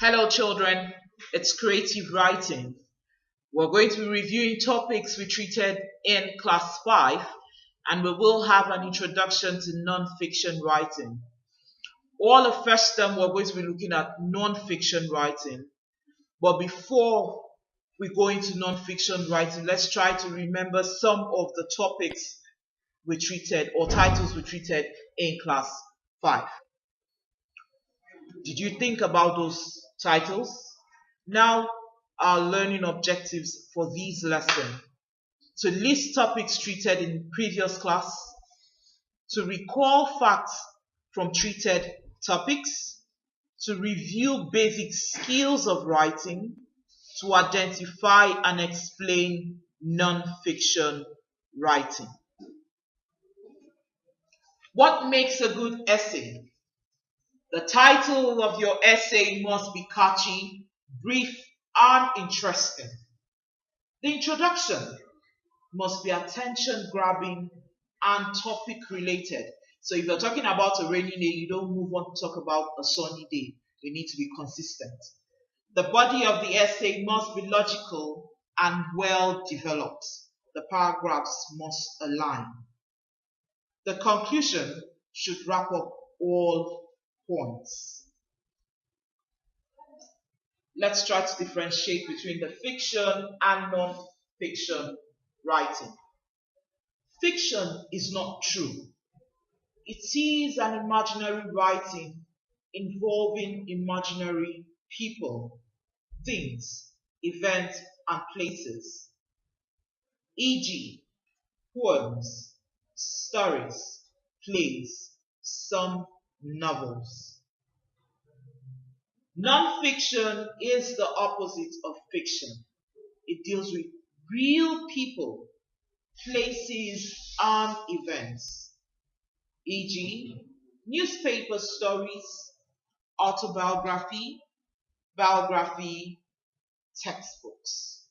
Hello children, it's creative writing. We're going to be reviewing topics we treated in class 5 and we will have an introduction to non-fiction writing. All the first term we're going to be looking at non-fiction writing. But before we go into non-fiction writing, let's try to remember some of the topics we treated or titles we treated in class 5. Did you think about those titles? Now, our learning objectives for these lessons: to list topics treated in previous class, to recall facts from treated topics, to review basic skills of writing, to identify and explain non-fiction writing. What makes a good essay? The title of your essay must be catchy, brief, and interesting. The introduction must be attention-grabbing and topic-related. So if you're talking about a rainy day, you don't move on to talk about a sunny day. You need to be consistent. The body of the essay must be logical and well-developed. The paragraphs must align. The conclusion should wrap up all points. Let's try to differentiate between the fiction and non-fiction writing. Fiction is not true. It is an imaginary writing involving imaginary people, things, events, and places, e.g., poems, stories, plays, some novels. Non-fiction is the opposite of fiction. It deals with real people, places, and events, e.g., newspaper stories, autobiography, biography, textbooks.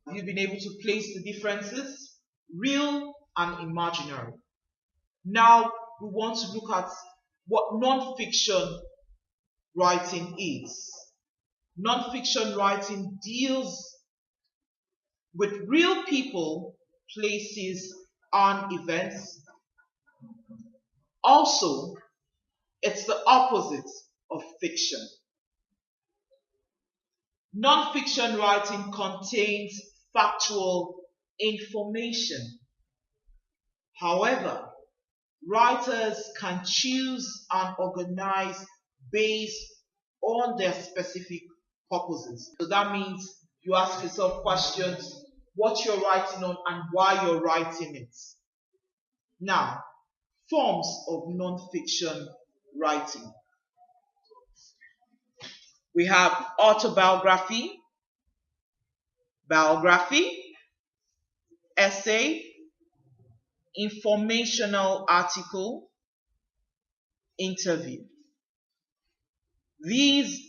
Have you been able to place the differences? Real and imaginary. Now we want to look at what non-fiction writing is. Non-fiction writing deals with real people, places, and events. Also, it's the opposite of fiction. Non-fiction writing contains factual information. However, writers can choose and organize based on their specific purposes. So that means you ask yourself questions, what you're writing on and why you're writing it. Now, forms of non-fiction writing. We have autobiography, biography, essay, informational article, interview. These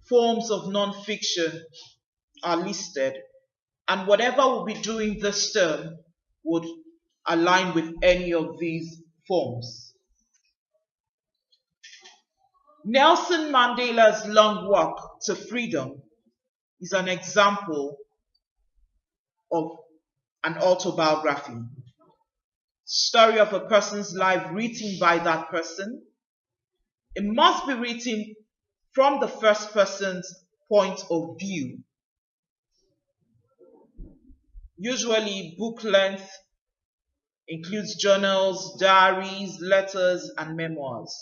forms of non-fiction are listed, and whatever we'll be doing this term would align with any of these forms. Nelson Mandela's long walk to freedom is an example of an autobiography. Story of a person's life written by that person. It must be written from the first person's point of view. Usually book length, includes journals, diaries, letters, and memoirs.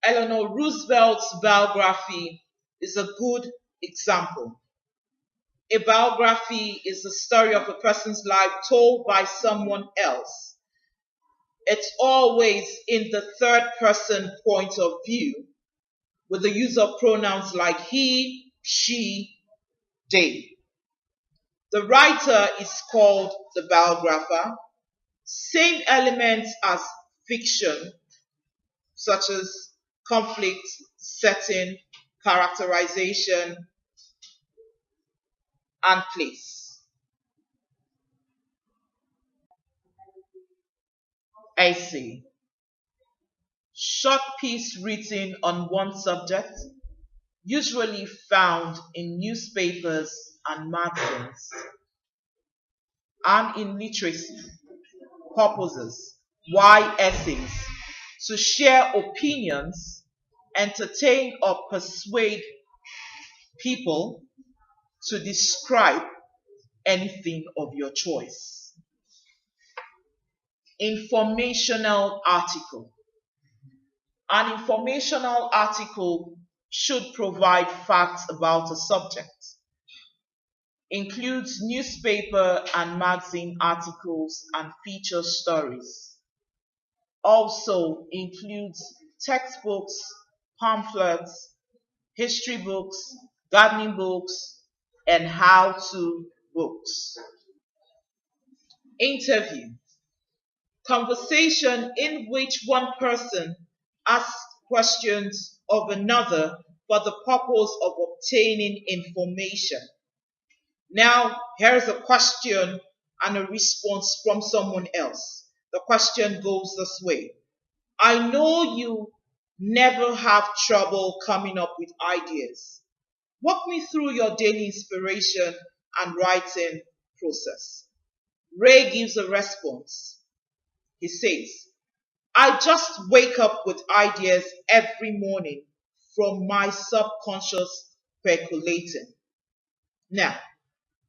Eleanor Roosevelt's biography is a good example. A biography is the story of a person's life told by someone else. It's always in the third person point of view, with the use of pronouns like he, she, they. The writer is called the biographer. Same elements as fiction, such as conflict, setting, characterization, and place. Essay. short piece written on one subject, usually found in newspapers and magazines, and in literacy purposes. Why essays? To share opinions, entertain or persuade people, to describe anything of your choice. Informational article. An informational article should provide facts about a subject. Includes newspaper and magazine articles and feature stories. Also includes textbooks, pamphlets, history books, gardening books, and how-to books. Interview. Conversation in which one person asks questions of another for the purpose of obtaining information. Now, here's a question and a response from someone else. The question goes this way. I know you never have trouble coming up with ideas. Walk me through your daily inspiration and writing process. Ray gives a response. He says, I just wake up with ideas every morning from my subconscious percolating. Now,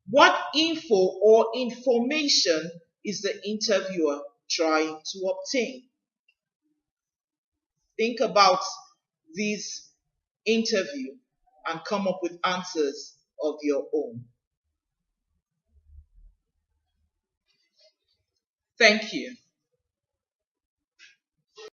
what info or information is the interviewer trying to obtain? Think about this interview and come up with answers of your own. Thank you.